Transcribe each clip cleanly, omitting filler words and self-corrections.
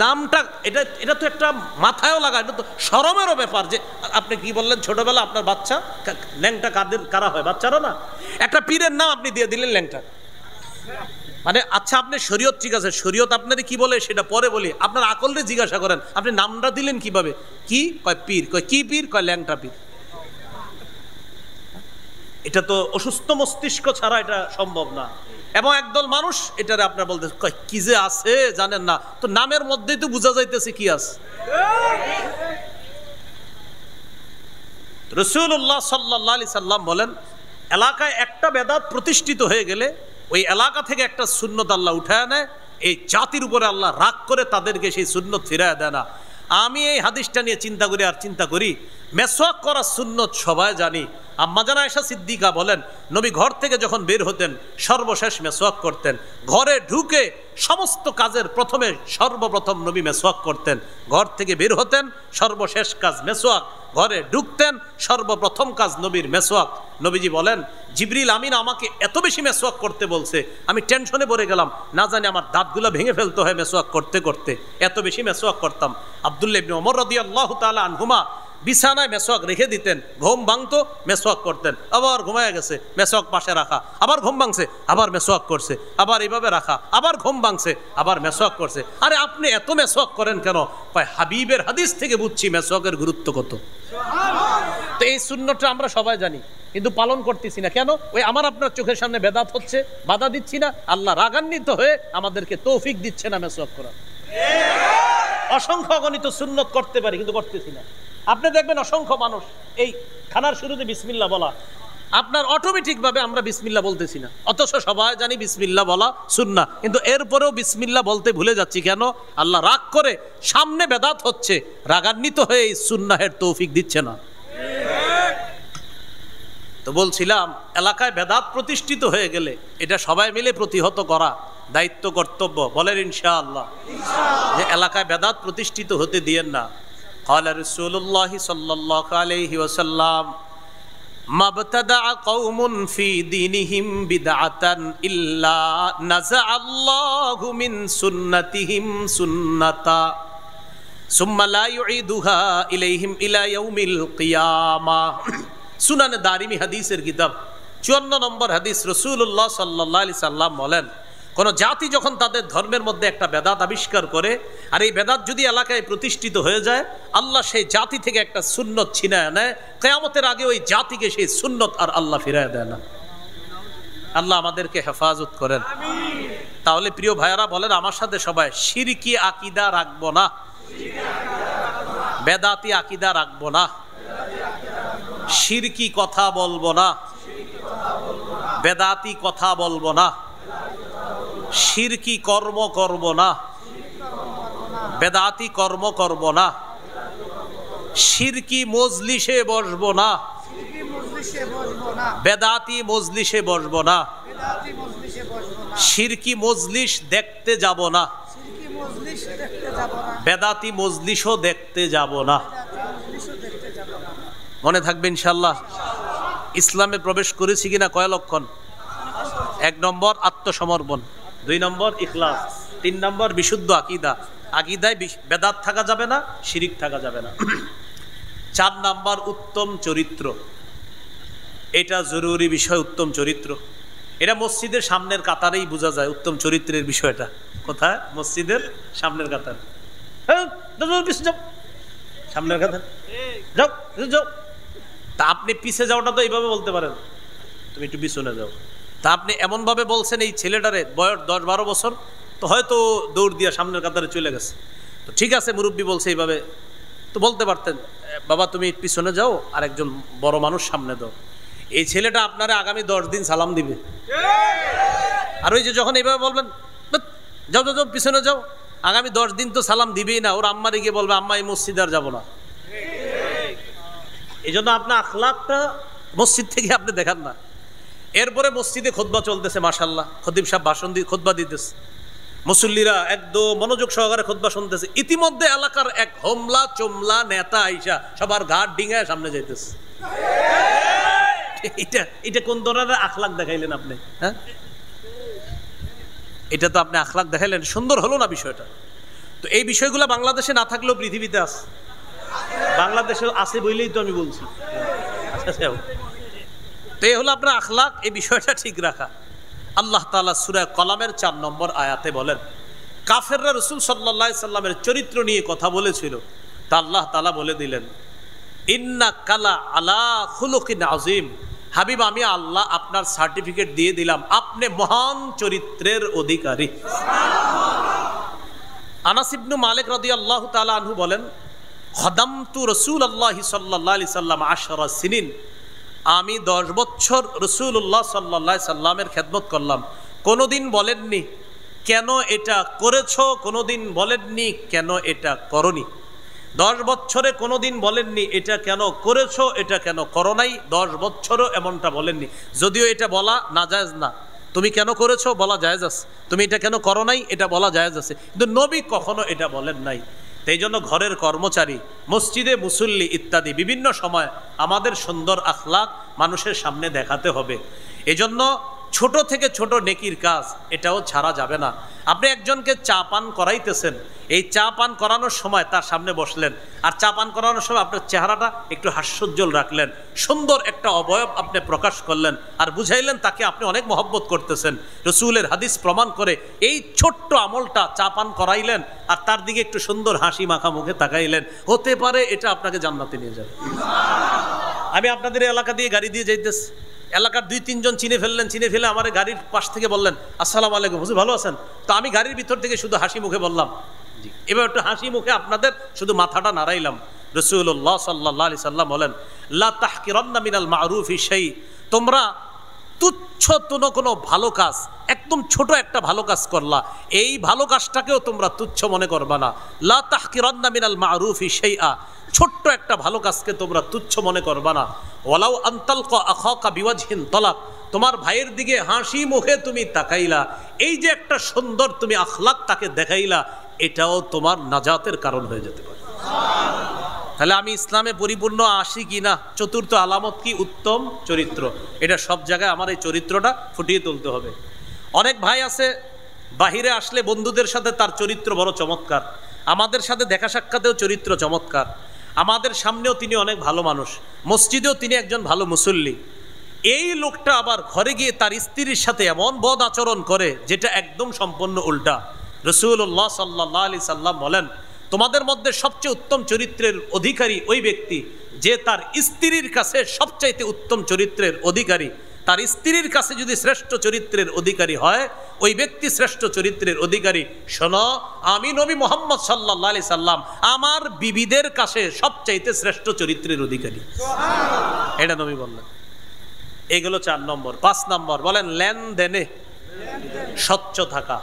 নামটা এটা এটা তো একটা মাথায়ও লাগা, এটা তো শরমেরও ব্যাপার যে আপনি কি বললেন ছোটবেলা আপনার বাচ্চা ল্যাংটা কারা হয়? বাচ্চারা না। একটা পীরের নাম আপনি দিয়ে দিলেন ল্যাংটা। মানে আচ্ছা আপনি শরীয়ত ঠিক আছে, শরীয়ত আপনার কি বলে সেটা পরে বলি, আপনার আকলরে জিজ্ঞাসা করেন আপনি নামটা দিলেন কিভাবে? কি কয় পীর, কয় কি পীর, কয় ল্যাংটা পীর। এটা তো অসুস্থ মস্তিষ্ক ছাড়া এটা সম্ভব না। এবং একদল মানুষ এটারে আপনার বলতে কি যে আছে জানেন না, তো নামের মধ্যেই তো বোঝা যাইতেছে কি আছে। রাসূলুল্লাহ সাল্লাল্লাহু আলাইহি সাল্লাম বলেন, এলাকায় একটা বেদাত প্রতিষ্ঠিত হয়ে গেলে ওই এলাকা থেকে একটা সুন্নত আল্লাহ উঠায় নেয়, এই জাতির উপরে আল্লাহ রাগ করে তাদেরকে সেই সুন্নত ফিরায় দেয় না। আমি এই হাদিসটা নিয়ে চিন্তা করি আর চিন্তা করি, মেসওয়াক করার সুন্নত সবাই জানি। আম্মা জান আয়েশা সিদ্দিকা বলেন, নবী ঘর থেকে যখন বের হতেন সর্বশেষ মেসওয়াক করতেন। ঘরে ঢুকে সমস্ত কাজের প্রথমে সর্বপ্রথম নবী মেসওয়াক করতেন। ঘর থেকে বের হতেন সর্বশেষ কাজ মেসওয়াক, ঘরে ঢুকতেন সর্বপ্রথম কাজ নবীর মেসওয়াক। নবীজি বলেন, জিবরিল আমিন আমাকে এত বেশি মেসওয়াক করতে বলছে, আমি টেনশনে পড়ে গেলাম, না জানি আমার দাঁতগুলো ভেঙে ফেলতে হয় মেসওয়াক করতে করতে, এত বেশি মেসওয়াক করতাম। আব্দুল্লাহ ইবনে ওমর রাদিয়াল্লাহু তাআলা আনহুমা বিছানায় মেসওয়াক রেখে দিতেন, ঘুম ভাঙতো মেসওয়াক করতেন, আবার ঘুমায় গেছে মেসওয়াক পাশে রাখা, আবার ঘুম ভাঙছে আবার মেসওয়াক করছে, আবার এইভাবে রাখা, আবার ঘুম ভাঙছে আবার মেসওয়াক করছে। আরে আপনি এত মেসওয়াক করেন কেন? কয় হাবিবের হাদিস থেকে বুঝছি মেসওয়াকের গুরুত্ব কত। তো এই সুন্নতটা আমরা সবাই জানি কিন্তু পালন করতেছি না কেন? ওই আমার আপনার চোখের সামনে বেদাত হচ্ছে, বাধা দিচ্ছি না, আল্লাহ রাগান্বিত হয়ে আমাদেরকে তৌফিক দিচ্ছে না মেসওয়াক করার। অসংখ্য অগণিত সুন্নত করতে পারি কিন্তু করতেছি না। আপনি দেখবেন অসংখ্য মানুষ এই খানার শুরুতে বিসমিল্লাহ বলা, আপনার অটোমেটিক ভাবে আমরা বিসমিল্লাহ বলতেছি না, অথচ সবাই জানি বিসমিল্লাহ বলা সুন্নাহ, কিন্তু এরপরেও বিসমিল্লাহ বলতে ভুলে যাচ্ছি কেন? আল্লাহ রাগ করে সামনে বেদাত হচ্ছে, রাগান্বিত হয়ে এই সুন্নাহের তৌফিক দিচ্ছে না। তো বলছিলাম এলাকায় বেদাত প্রতিষ্ঠিত হয়ে গেলে এটা সবাই মিলে প্রতিহত করা দায়িত্ব কর্তব্য। বলেন ইনশাআল্লাহ যে এলাকায় বেদাত প্রতিষ্ঠিত হতে দিয়েন না। قال رسول الله صلى الله عليه وسلم ما ابتدع قوم في دينهم بدعة إلا نزع الله من سنتهم سنة ثم لا يعيدها إليهم إلى يوم القيامة। সুনানে দারিমি হাদিসের কিতাব 54 নম্বর হাদিস, রাসূলুল্লাহ সাল্লাল্লাহু আলাইহি সাল্লাম বলেন, কোন জাতি যখন তাদের ধর্মের মধ্যে একটা বেদাত আবিষ্কার করে আর এই বেদাত যদি এলাকায় প্রতিষ্ঠিত হয়ে যায়, আল্লাহ সেই জাতি থেকে একটা সুন্নত ছিনায় নেয়, কিয়ামতের আগে ওই জাতিকে সেই সুন্নত আর আল্লাহ ফিরায় দেয় না। আল্লাহ আমাদেরকে হেফাজত করেন। তাহলে প্রিয় ভাইয়ারা বলেন আমার সাথে সবাই, শিরকি আকীদা রাখবো না, বেদাতি আকীদা রাখবো না, শিরকি কথা বলবো না, বেদাতি কথা বলবো না, শিরকি কর্ম করব না, বেদাতি কর্ম করব না, শিরকি মজলিসে বসবো না, বেদাতি মজলিসে বসবো না, শিরকি মজলিস দেখতে যাব না, বেদাতি মজলিসও দেখতে যাব না। মনে থাকবে ইনশাআল্লাহ। ইসলামে প্রবেশ করেছি কিনা কয় লক্ষণ? 1 নম্বর আত্মসমর্পণ, 2 নম্বর ইখলাস, 3 নম্বর বিশুদ্ধ আকীদা, আকীদায় বেদাত থাকা যাবে না, শিরিক থাকা যাবে না। 4 নম্বর উত্তম চরিত্র, এটা জরুরি বিষয়। উত্তম চরিত্র এটা মসজিদের সামনের কাতারেই বোঝা যায় উত্তম চরিত্রের বিষয়টা। কোথায়? মসজিদের সামনের কাতার। সামনের কাতার যাও যাও। তা আপনি পিছে যাওয়াটা তো এইভাবে বলতে পারেন, তুমি একটু পিছনে যাও। তা আপনি এমনভাবে বলছেন এই ছেলেটারে বয়স 10-12 বছর, তো হয়তো দৌড় দিয়ে সামনের কাতারে চলে গেছে। তো ঠিক আছে মুরব্বী বলছে এইভাবে, তো বলতে পারতেন বাবা তুমি পিছনে যাও আর একজন বড় মানুষ সামনে দাও। এই ছেলেটা আপনারা আগামী 10 দিন সালাম দিবে। আর ওই যে যখন এইভাবে বলবেন যাও যাও যাও পিছনে যাও, আগামী 10 দিন তো সালাম দিবেই না। ওর আম্মারে গিয়ে বলবে আম্মা এই মসজিদে আর যাবো না। এই জন্য আপনার আখলাকটা মসজিদ থেকে আপনি দেখান না। এরপরে মসজিদে খুতবা চলতেছে, মাশাআল্লাহ খতিব সাহেব ভাষণ দিয়ে খুতবা দিতেছে, মুসল্লিরা একদম মনোযোগ সহকারে খুতবা শুনতেছে। ইতিমধ্যে এলাকার এক হোমলা চোমলা নেতা আইসা সবার ঘাট ডিঙায় সামনে যাইতেছে। এটা কোন ধরনের আখলাক দেখাইলেন আপনি? হ্যাঁ, এটা তো আপনি আখলাক দেখাইলেন, সুন্দর হলো না বিষয়টা। তো এই বিষয়গুলো বাংলাদেশে না থাকলেও পৃথিবীতে আছে, বাংলাদেশে আছে বলেই তো আমি বলছি। তো এই হলো আপনার আখলাক, এই বিষয়টা ঠিক রাখা। আল্লাহ তাআলা সূরা কলামের 4 নম্বর আয়াতে বলেন, কাফেররা রাসূল সাল্লাল্লাহু আলাইহি সাল্লামের চরিত্র নিয়ে কথা বলেছিল, তা আল্লাহ তাআলা বলে দিলেন, ইন্নাকা লা আলা খুলুকিন আযীম, হাবিব আমি আল্লাহ আপনার সার্টিফিকেট দিয়ে দিলাম, আপনি মহান চরিত্রের অধিকারী। আনাস ইবনে মালিক রাদিয়াল্লাহু তাআলা আনহু বলেন, খাদামতু রাসূলুল্লাহি সাল্লাল্লাহু আলাইহি সাল্লাম 10 সিনিন, আমি 10 বছর রাসূলুল্লাহ সাল্লাল্লাহু আলাইহি সাল্লামের খেদমত করলাম। কোনোদিন বলেননি কেন এটা করেছো, কোনোদিন বলেননি কেন এটা করনি। 10 বছরে কোনোদিন বলেননি এটা কেন করেছো, এটা কেন করো নাই। 10 বছরও এমনটা বলেননি, যদিও এটা বলা নাজায়েজ না। তুমি কেন করেছো বলা জায়েজ আছে, তুমি এটা কেন করো নাই এটা বলা জায়েজ আছে, কিন্তু নবী কখনো এটা বলেন নাই। এই জন্য ঘরের কর্মচারী, মসজিদে মুসল্লি ইত্যাদি বিভিন্ন সময় আমাদের সুন্দর আখলাক মানুষের সামনে দেখাতে হবে। এজন্য ছোট থেকে ছোট নেকির কাজ এটাও ছাড়া যাবে না। আপনি একজনকে চা পান করাইতেছেন, এই চা পান করানোর সময় তার সামনে বসলেন, আর চা পান করানোর সময় আপনার চেহারাটা একটু হাস্যোজ্জ্বল রাখলেন, সুন্দর একটা অবয়ব আপনি প্রকাশ করলেন, আর বুঝাইলেন তাকে আপনি অনেক মহব্বত করতেছেন। রাসূলের হাদিস প্রমাণ করে এই ছোট্ট আমলটা, চা পান করাইলেন আর তার দিকে একটু সুন্দর হাসি মাখা মুখে তাকাইলেন, হতে পারে এটা আপনাকে জান্নাতে নিয়ে যাবে। আমি আপনাদের এলাকা দিয়ে গাড়ি দিয়ে যাইতেছি, এলাকার 2-3 জন চিনে ফেললেন, চিনে ফেলে আমার গাড়ির পাশ থেকে বললেন, আসসালামু আলাইকুম হুজুর, ভালো আছেন? তো আমি গাড়ির ভিতর থেকে শুধু হাসি মুখে বললাম জি। এবার একটু হাসি মুখে আপনাদের শুধু মাথাটা নাড়াইলাম। রাসূলুল্লাহ সাল্লাল্লাহু আলাইহি সাল্লাম বলেন, লা তাহকিরান্না মিনাল মারুফি শাই, তোমরা তুচ্ছ কোনো ভালো কাজ, একদম ছোট একটা ভালো কাজ করলা, এই ভালো কাজটাকেও তোমরা তুচ্ছ মনে করবা না। লা তাহকিরান্না মিনাল মারুফি শাইআ, ছোট্ট একটা ভালো কাজকে তোমরা তুচ্ছ মনে করবা না। ওয়ালাউ আনতালকা আখাকা বিওয়াজহিন তালাক, তোমার ভাইয়ের দিকে হাসি মুখে তুমি তাকাইলা, এই যে একটা সুন্দর তুমি আখলাক তাকে দেখাইলা, এটাও তোমার নাজাতের কারণ হয়ে যেতে পারে। তাহলে আমি ইসলামে পরিপূর্ণ আসি কি না? চতুর্থ আলামত কি? উত্তম চরিত্র। এটা সব জায়গায় আমার এই চরিত্রটা ফুটিয়ে তুলতে হবে। অনেক ভাই আছে বাহিরে আসলে বন্ধুদের সাথে তার চরিত্র বড় চমৎকার, আমাদের সাথে দেখা সাক্ষাতেও চরিত্র চমৎকার, আমাদের সামনেও তিনি অনেক ভালো মানুষ, মসজিদেও তিনি একজন ভালো মুসল্লি। এই লোকটা আবার ঘরে গিয়ে তার স্ত্রীর সাথে এমন বদ আচরণ করে যেটা একদম সম্পূর্ণ উল্টা। রাসূলুল্লাহ সাল্লাল্লাহু আলাইহি সাল্লাম বলেন, তোমাদের মধ্যে সবচেয়ে উত্তম চরিত্রের অধিকারী ওই ব্যক্তি যে তার স্ত্রীর কাছে সবচাইতে উত্তম চরিত্রের অধিকারী। তার স্ত্রীর কাছে যদি শ্রেষ্ঠ চরিত্রের অধিকারী হয়, ওই ব্যক্তি শ্রেষ্ঠ চরিত্রের অধিকারী। শোনো, আমি নবী মুহাম্মদ সাল্লাল্লাহু আলাইহি সাল্লাম আমার বিবিদের কাছে সবচাইতে শ্রেষ্ঠ চরিত্রের অধিকারী। এটা নবী বললেন। এগুলো 4 নম্বর। 5 নম্বর বলেন লেনদেনে স্বচ্ছ থাকা।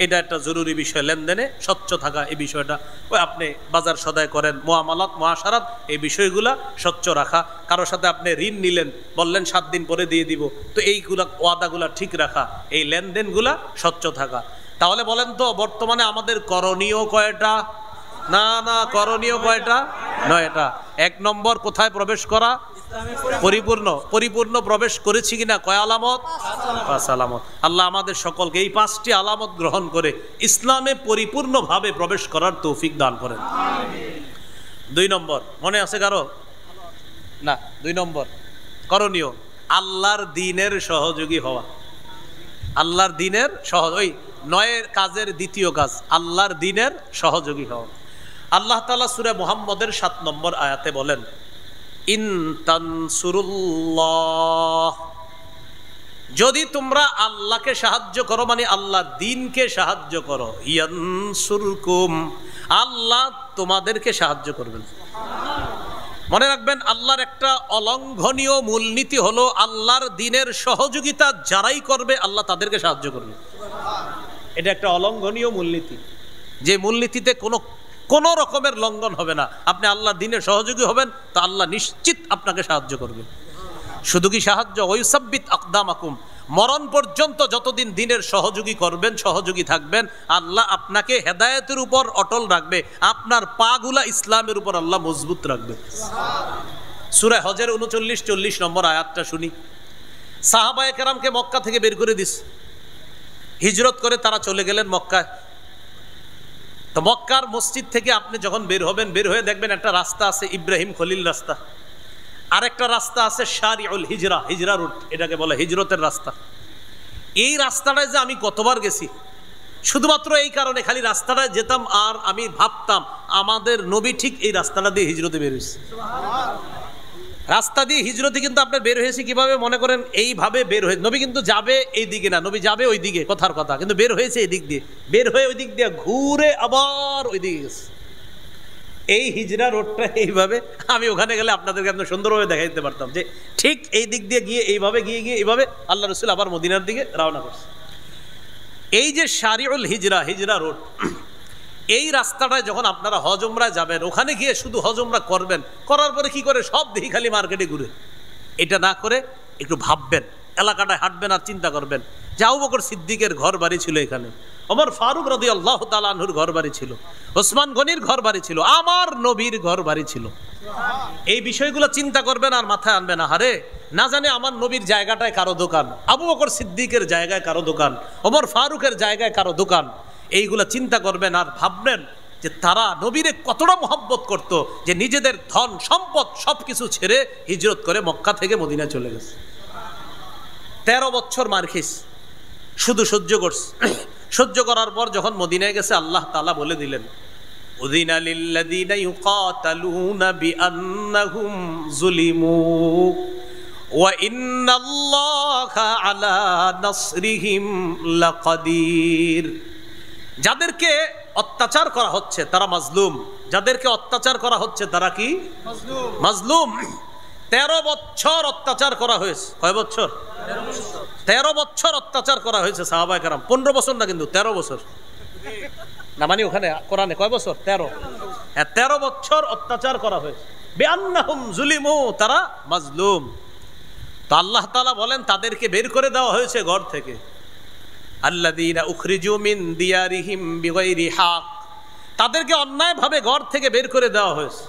এটা একটা জরুরি বিষয়, লেনদেনে স্বচ্ছ থাকা। এই বিষয়টা ওই আপনি বাজার সদাই করেন, মুআমালাত মুআশারাত, এই বিষয়গুলা স্বচ্ছ রাখা। কারোর সাথে আপনি ঋণ নিলেন, বললেন 7 দিন পরে দিয়ে দিব, তো এইগুলা ওয়াদাগুলা ঠিক রাখা, এই লেনদেনগুলা স্বচ্ছ থাকা। তাহলে বলেন তো বর্তমানে আমাদের করণীয় কয়টা? না না, করণীয় কয়টা? 9টা। 1 নম্বর কোথায় প্রবেশ করা? পরিপূর্ণ প্রবেশ করেছি কিনা? কয় আলামত? 5 আলামত। আল্লাহ আমাদের সকলকে এই 5টি আলামত গ্রহণ করে ইসলামে পরিপূর্ণভাবে প্রবেশ করার তৌফিক দান করেন। 2 নম্বর মনে আছে কারো? না, 2 নম্বর করণীয় আল্লাহর দ্বীনের সহযোগী হওয়া। আল্লাহর দ্বীনের ওই 9 কাজের দ্বিতীয় কাজ আল্লাহর দ্বীনের সহযোগী হওয়া। আল্লাহ তাআলা সূরা মুহাম্মদের 7 নম্বর আয়াতে বলেন, ইন তানসুরুল্লাহ, যদি তোমরা আল্লাহকে সাহায্য করো, মানে আল্লাহর দ্বীনকে সাহায্য করো, ইয়ানসুরকুম, আল্লাহ তোমাদেরকে সাহায্য করবেন। মনে রাখবেন, আল্লাহর একটা অলঙ্ঘনীয় মূলনীতি হলো আল্লাহর দ্বীনের সহযোগিতা যারাই করবে আল্লাহ তাদেরকে সাহায্য করবে। এটা একটা অলঙ্ঘনীয় মূলনীতি, যে মূলনীতিতে কোনো রকমের লঙ্ঘন হবে না। আপনি আল্লাহর দ্বীনের সহযোগী হবেন তো আল্লাহ নিশ্চিত আপনাকে সাহায্য করবে। শুধু কি সাহায্য, ওয়ায়ুসাব্বিত আকদামাকুম, মরণ পর্যন্ত যতদিন দ্বীনের সহযোগী করবেন, সহযোগী থাকবেন, আল্লাহ আপনাকে হেদায়েতের উপর অটল রাখবে, আপনার পাগুলা ইসলামের উপর আল্লাহ মজবুত রাখবে। সূরা হজের 39-40 নম্বর আয়াতটা শুনি। সাহাবায়ে কেরামকে মক্কা থেকে বের করে দিস, হিজরত করে তারা চলে গেলেন মক্কায়। তো মক্কার মসজিদ থেকে আপনি যখন বের হবেন, বের হয়ে দেখবেন একটা রাস্তা আছে ইব্রাহিম খলিল রাস্তা, আর একটা রাস্তা আছে শারিউল হিজরা, হিজরা রুট, এটাকে বলে হিজরতের রাস্তা। এই রাস্তাটায় যে আমি কতবার গেছি, শুধুমাত্র এই কারণে খালি রাস্তাটায় যেতাম আর আমি ভাবতাম আমাদের নবী ঠিক এই রাস্তাটা দিয়ে হিজরতে বের হয়েছে। রাস্তা দিয়ে হিজরতে কিন্তু আপনার বের হয়েছে কিভাবে, মনে করেন এইভাবে বের হয়ে, নবী কিন্তু যাবে এই দিকে না, নবী যাবে ওই দিকে, কথার কথা, কিন্তু বের হয়েছে এই দিক দিয়ে, বের হয়ে ওই দিক দিয়ে ঘুরে আবার ওই দিকে গেছে। এই হিজরা রোডটা এইভাবে, আমি ওখানে গেলে আপনাদেরকে একদম সুন্দরভাবে দেখাই দিতে পারতাম যে ঠিক এই দিক দিয়ে গিয়ে এইভাবে গিয়ে এইভাবে আল্লাহ রসুল আবার মদিনার দিকে রওনা করছে। এই যে শারিউল হিজরা, হিজরা রোড, এই রাস্তাটায় যখন আপনারা হজ উমরায় যাবেন, ওখানে গিয়ে শুধু হজ উমরা করবেন, করার পরে কি করে সব দেখি খালি মার্কেটে ঘুরে, এটা না করে একটু ভাববেন, এলাকাটায় হাঁটবেন আর চিন্তা করবেন যে আবু বকর সিদ্দিকের ঘর বাড়ি ছিল এখানে, ওমর ফারুক রাদিয়াল্লাহু তাআলা আনহুর ঘর বাড়ি ছিল, ওসমান গনির ঘর বাড়ি ছিল, আমার নবীর ঘর বাড়ি ছিল। এই বিষয়গুলো চিন্তা করবেন আর মাথায় আনবেন, আহারে না জানে আমার নবীর জায়গাটায় কারো দোকান, আবু বকর সিদ্দিকের জায়গায় কারো দোকান, ওমর ফারুকের জায়গায় কারো দোকান, এইগুলা চিন্তা করবেন আর ভাববেন যে তারা নবীরে কতটা মহব্বত করত যে নিজেদের ধন সম্পদ সবকিছু ছেড়ে হিজরত করে মক্কা থেকে মদিনা চলে গেছে। 13 বছর মারখিস শুধু সহ্য করছে। সহ্য করার পর যখন মদিনায় গেছে, আল্লাহ তাআলা বলে দিলেন, উযিনা লিল্লাযীনা ইউকাতালুনা বিআন্নাহুম যুলিমু ওয়া ইন্নাল্লাহা আলা নাসরিহিম লাকাদির। যাদেরকে অত্যাচার করা হচ্ছে তারা মাজলুম, যাদেরকে অত্যাচার করা হচ্ছে তারা কি মাজলুম। 13 বছর অত্যাচার করা হয়েছে। কয় বছর? 13 বছর অত্যাচার করা হয়েছে সাহাবায়ে কেরাম। 15 বছর না, কিন্তু 13 বছর না, মানে ওখানে কোরআনে কয় বছর? 13। হ্যাঁ, 13 বছর অত্যাচার করা হয়েছে। বিআন্নাহুম যুলিমু, তারা মাজলুম। তো আল্লাহ তাআলা বলেন তাদেরকে বের করে দেওয়া হয়েছে ঘর থেকে। আল্লাযীনা উখরিজু মিন দিয়ারিহিম বিগাইরি হক, তাদেরকে অন্যায়ভাবে ঘর থেকে বের করে দেওয়া হয়েছে।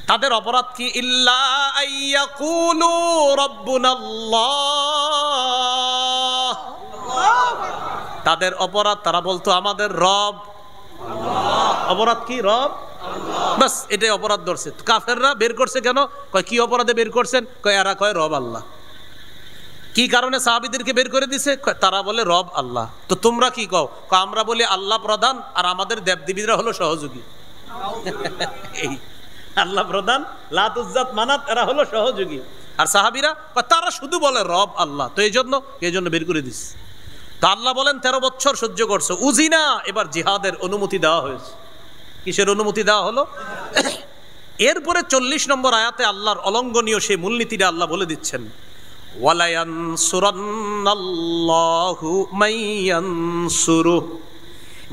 তাদের অপরাধ কি? ইল্লা আইয়াকুলু রাব্বুনাল্লাহ, তাদের অপরাধ তারা বলতো আমাদের রব আল্লাহ। অপরাধ কি? রব আল্লাহ, বাস এটাই অপরাধ ধরছে। কাফেররা বের করছে কেন? কয় কি অপরাধে বের করছেন? কয় এরা কয় রব আল্লাহ। কি কারণে সাহাবীদেরকে বের করে দিছে? তারা বলে রব আল্লাহ। তো তোমরা কি কও? আমরা বলি আল্লাহ প্রধান আর আমাদের দেবদেবীরা হলো সহযোগী। এই আল্লাহ প্রধান, লাত উজ্জাত মানাত, এরা হলো সহযোগী। আর সাহাবীরা তারা শুধু বলে রব আল্লাহ। তো এই জন্য বের করে দিস। তো আল্লাহ বলেন 13 বছর সহ্য করছো। উজিনা, এবার জিহাদের অনুমতি দেওয়া হয়েছে। কিসের অনুমতি দেওয়া হলো? এরপরে 40 নম্বর আয়াতে আল্লাহর অলঙ্ঘনীয় সেই মূলনীতিটা আল্লাহ বলে দিচ্ছেন, ওয়ালা ইয়ানসুরান্নাল্লাহু মাইয়ানসুরুহ,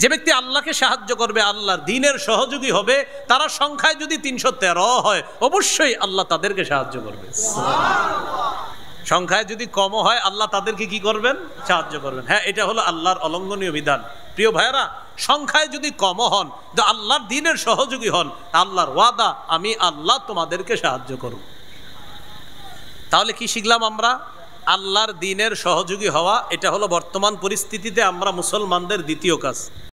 যে ব্যক্তি আল্লাহকে সাহায্য করবে, আল্লাহর দ্বীনের সহযোগী হবে, তারা সংখ্যায় যদি 313 হয়, অবশ্যই আল্লাহ তাদেরকে সাহায্য করবে। সংখ্যায় যদি কম হয়, আল্লাহ তাদেরকে কি করবেন? সাহায্য করবেন। হ্যাঁ, এটা হলো আল্লাহর অলঙ্ঘনীয় বিধান। প্রিয় ভাইয়েরা, সংখ্যায় যদি কম হন, আল্লাহর দ্বীনের সহযোগী হন, আল্লাহর ওয়াদা, আমি আল্লাহ তোমাদেরকে সাহায্য করব। তাহলে কি শিখলাম আমরা? আল্লাহর দ্বীনের সহযোগী হওয়া, এটা হলো বর্তমান পরিস্থিতিতে আমরা মুসলমানদের দ্বিতীয় কাজ।